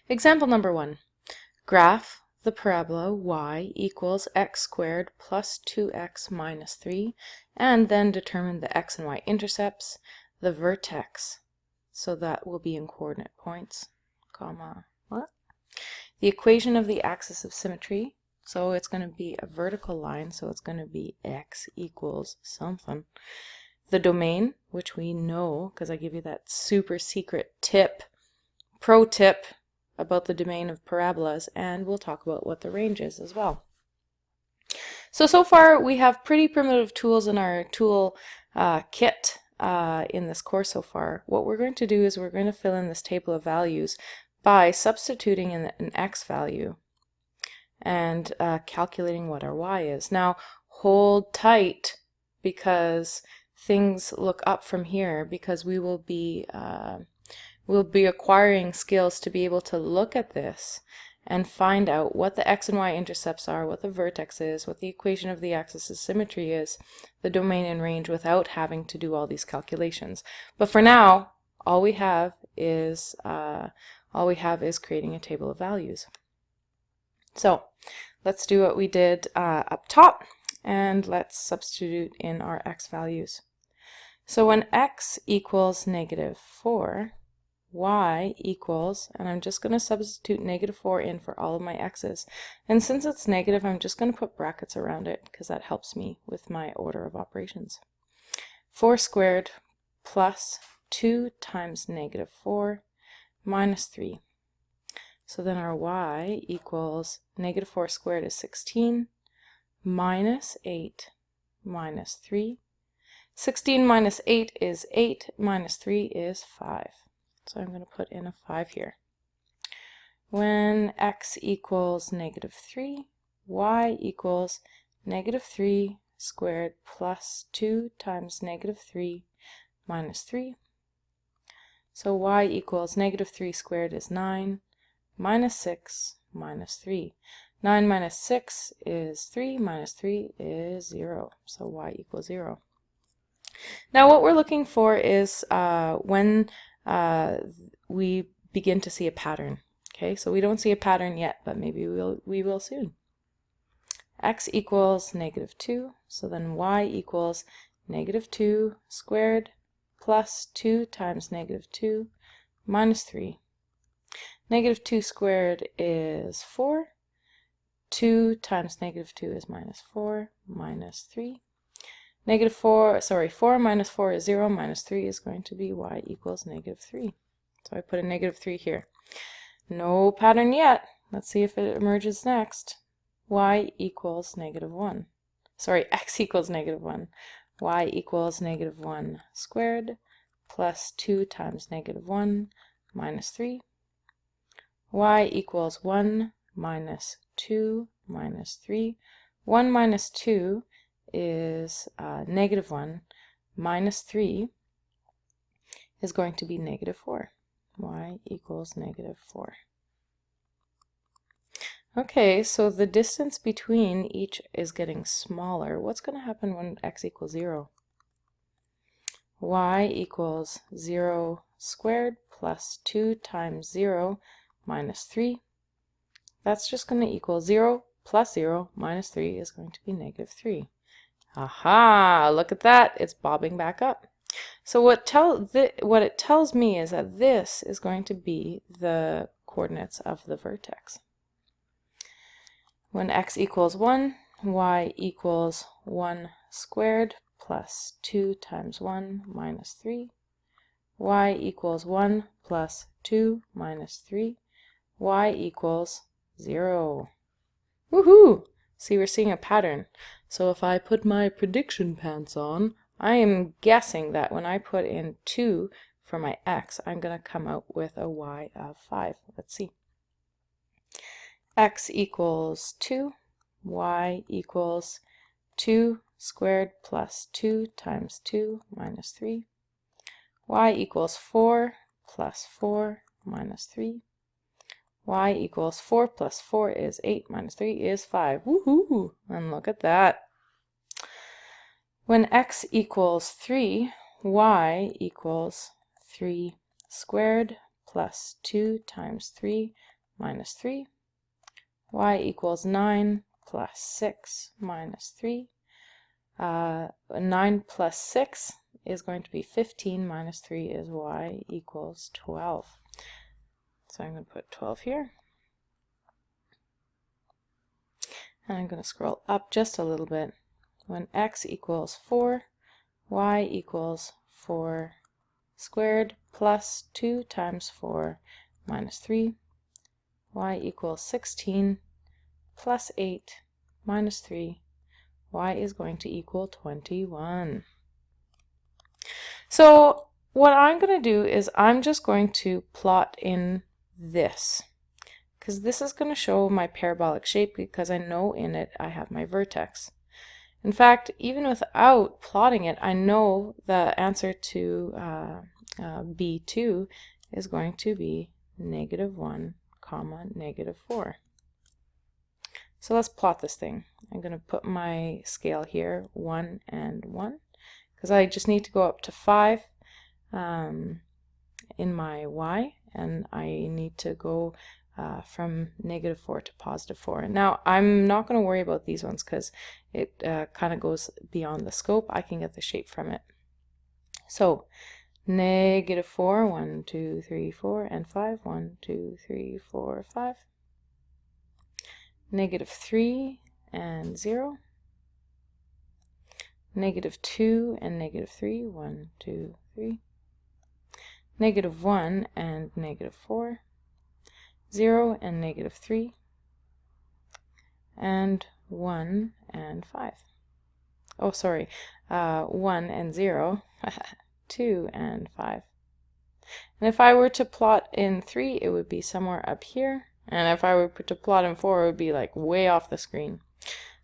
Example number 1. Graph the parabola y equals x squared plus 2x minus 3, and then determine the x and y intercepts, the vertex, so that will be in coordinate points, comma, what? The equation of the axis of symmetry, so it's going to be a vertical line, so it's going to be x equals something. The domain, which we know, because I give you that super secret tip, pro tip, about the domain of parabolas, and we'll talk about what the range is as well. So far we have pretty primitive tools in our tool kit in this course so far. What we're going to do is we're going to fill in this table of values by substituting in an x value and calculating what our y is. Now hold tight because things look up from here, because we'll be acquiring skills to be able to look at this and find out what the x and y intercepts are, what the vertex is, what the equation of the axis of symmetry is, the domain and range, without having to do all these calculations. But for now, all we have is creating a table of values. So let's do what we did up top, and let's substitute in our x values. So when x equals -4, y equals, and I'm just going to substitute -4 in for all of my x's, and since it's negative, I'm just going to put brackets around it because that helps me with my order of operations. 4 squared plus 2 times -4 minus 3. So then our y equals -4 squared is 16 minus 8 minus 3. 16 minus 8 is 8 minus 3 is 5. So I'm going to put in a 5 here. When x equals -3, y equals -3 squared plus 2 times -3 minus 3. So y equals -3 squared is 9, minus 6 minus 3. 9 minus 6 is 3, minus 3 is 0. So y equals 0. Now what we're looking for is when we begin to see a pattern. Okay, so we don't see a pattern yet, but maybe we will soon. X equals -2, so then y equals -2 squared plus 2 times -2 minus 3. -2 squared is 4. 2 times -2 is -4 minus 3. 4 minus 4 is 0, minus 3 is going to be y equals -3. So I put a -3 here. No pattern yet. Let's see if it emerges next. Y equals -1. Sorry, x equals -1. Y equals -1 squared plus 2 times -1 minus 3. Y equals 1 minus 2 minus 3. 1 minus 2 is -1, minus 3 is going to be -4. Y equals -4. Okay, so the distance between each is getting smaller. What's going to happen when x equals 0? Y equals 0 squared plus 2 times 0 minus 3. That's just going to equal 0 plus 0 minus 3 is going to be -3. Aha! Look at that. It's bobbing back up. So what it tells me is that this is going to be the coordinates of the vertex. When x equals 1, y equals 1 squared plus 2 times 1 minus 3. Y equals 1 plus 2 minus 3. Y equals 0. Woohoo! See, we're seeing a pattern. So if I put my prediction pants on, I am guessing that when I put in 2 for my x, I'm going to come out with a y of 5. Let's see. X equals 2, y equals 2 squared plus 2 times 2 minus 3. Y equals 4 plus 4 minus 3. Y equals 4 plus 4 is 8 minus 3 is 5. Woohoo! And look at that. When x equals 3, y equals 3 squared plus 2 times 3 minus 3. Y equals 9 plus 6 minus 3. 9 plus 6 is going to be 15 minus 3 is y equals 12. So I'm going to put 12 here. And I'm going to scroll up just a little bit. When x equals 4, y equals 4 squared plus 2 times 4 minus 3. Y equals 16 plus 8 minus 3. Y is going to equal 21. So what I'm going to do is I'm just going to plot in this, because this is going to show my parabolic shape, because I know in it I have my vertex. In fact, even without plotting it, I know the answer to B2 is going to be -1, -4. So let's plot this thing. I'm going to put my scale here, 1 and 1, because I just need to go up to 5 in my y, and I need to go from -4 to +4. Now, I'm not going to worry about these ones because it kind of goes beyond the scope. I can get the shape from it. So, -4, 1, 2, 3, 4, and 5, 1, 2, 3, 4, 5. -3 and 0. -2 and -3, 1, 2, 3. -1 and -4. 0 and -3, and 1 and 5. Oh, sorry, 1 and 0, 2 and 5. And if I were to plot in 3, it would be somewhere up here, and if I were to plot in 4, it would be like way off the screen.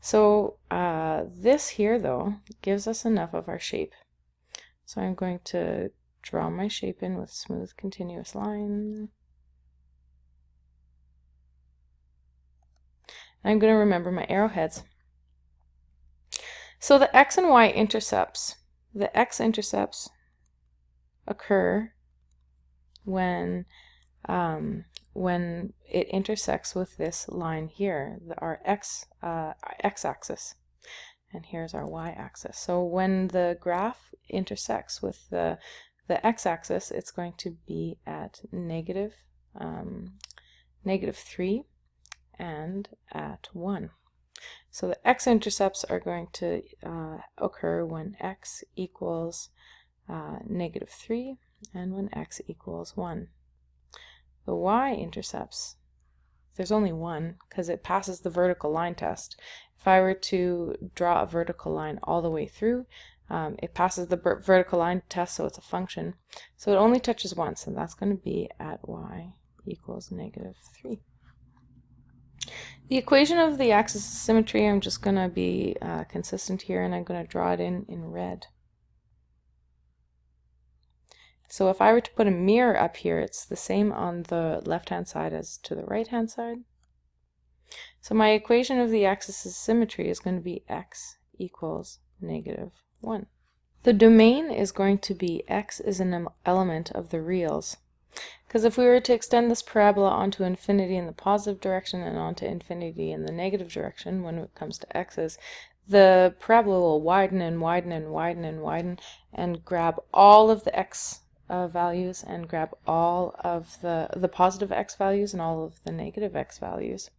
So this here, though, gives us enough of our shape. So I'm going to draw my shape in with smooth continuous line. I'm going to remember my arrowheads. So the x and y intercepts. The x-intercepts occur when it intersects with this line here, our x-axis, and here's our y-axis. So when the graph intersects with the x-axis, it's going to be at -3 and at 1. So the x-intercepts are going to occur when x equals -3 and when x equals 1. The y-intercepts, there's only one because it passes the vertical line test. If I were to draw a vertical line all the way through, it passes the vertical line test, so it's a function. So it only touches once, and that's going to be at y equals -3. The equation of the axis of symmetry, I'm just going to be consistent here, and I'm going to draw it in red. So if I were to put a mirror up here, it's the same on the left-hand side as to the right-hand side. So my equation of the axis of symmetry is going to be x equals -1. The domain is going to be x is an element of the reals. Because if we were to extend this parabola onto infinity in the positive direction and onto infinity in the negative direction when it comes to x's, the parabola will widen and widen and widen and widen and grab all of the x values and grab all of the positive x values and all of the negative x values.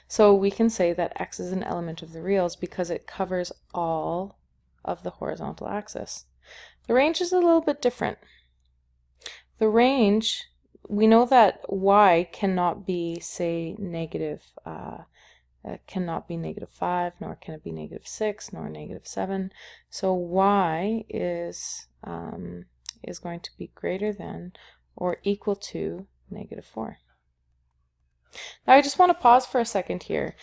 So we can say that x is an element of the reals because it covers all of the horizontal axis. The range is a little bit different. The range, we know that y cannot be, say, cannot be -5, nor can it be -6, nor -7. So y is going to be greater than or equal to -4. Now I just want to pause for a second here.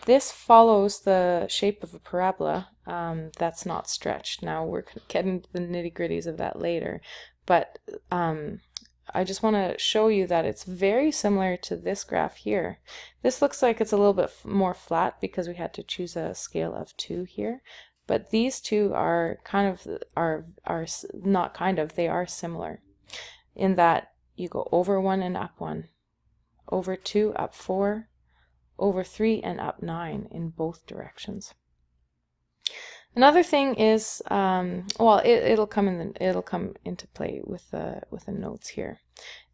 This follows the shape of a parabola that's not stretched. Now we're going to get into the nitty-gritties of that later, but I just want to show you that it's very similar to this graph here. This looks like it's a little bit more flat because we had to choose a scale of 2 here, but these two are they are similar in that you go over 1 and up 1, over 2, up 4, over 3, and up 9 in both directions. Another thing is, well, it'll come into play with the notes here.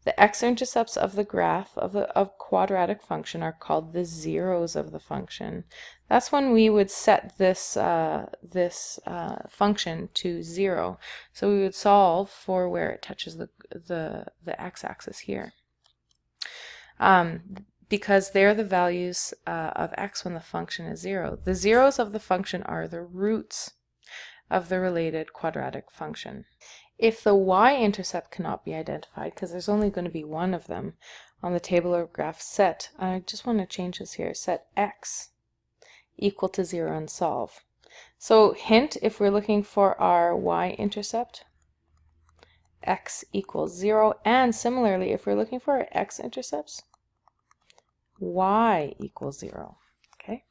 The x-intercepts of the graph of a quadratic function are called the zeros of the function. That's when we would set this function to 0. So we would solve for where it touches the x-axis here. Because they're the values of x when the function is 0. The zeros of the function are the roots of the related quadratic function. If the y-intercept cannot be identified, because there's only going to be one of them on the table or graph, set, I just want to change this here, set x equal to 0 and solve. So hint, if we're looking for our y-intercept, x equals 0, and similarly, if we're looking for our x-intercepts, y equals 0. Okay.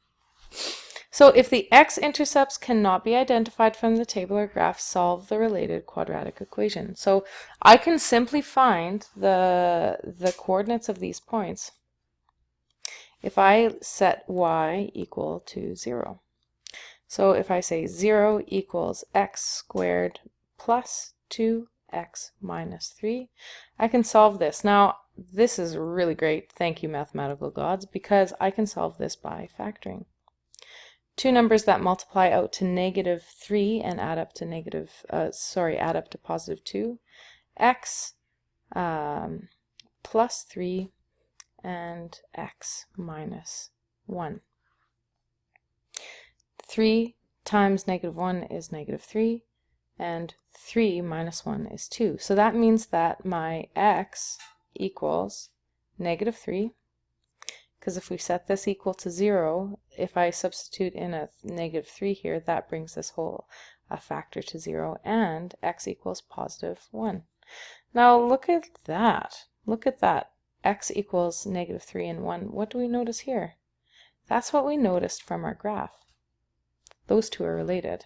So if the x-intercepts cannot be identified from the table or graph, solve the related quadratic equation. So I can simply find the coordinates of these points if I set y equal to 0. So if I say 0 equals x squared plus 2x minus 3, I can solve this. Now, this is really great, thank you mathematical gods, because I can solve this by factoring. Two numbers that multiply out to -3 and add up to positive 2, x plus 3 and x minus 1. 3 times -1 is -3, and 3 minus 1 is 2. So that means that my x equals -3, because if we set this equal to 0, if I substitute in a -3 here, that brings this whole factor to 0, and x equals positive 1. Now look at that. Look at that. X equals -3 and 1. What do we notice here? That's what we noticed from our graph. Those two are related.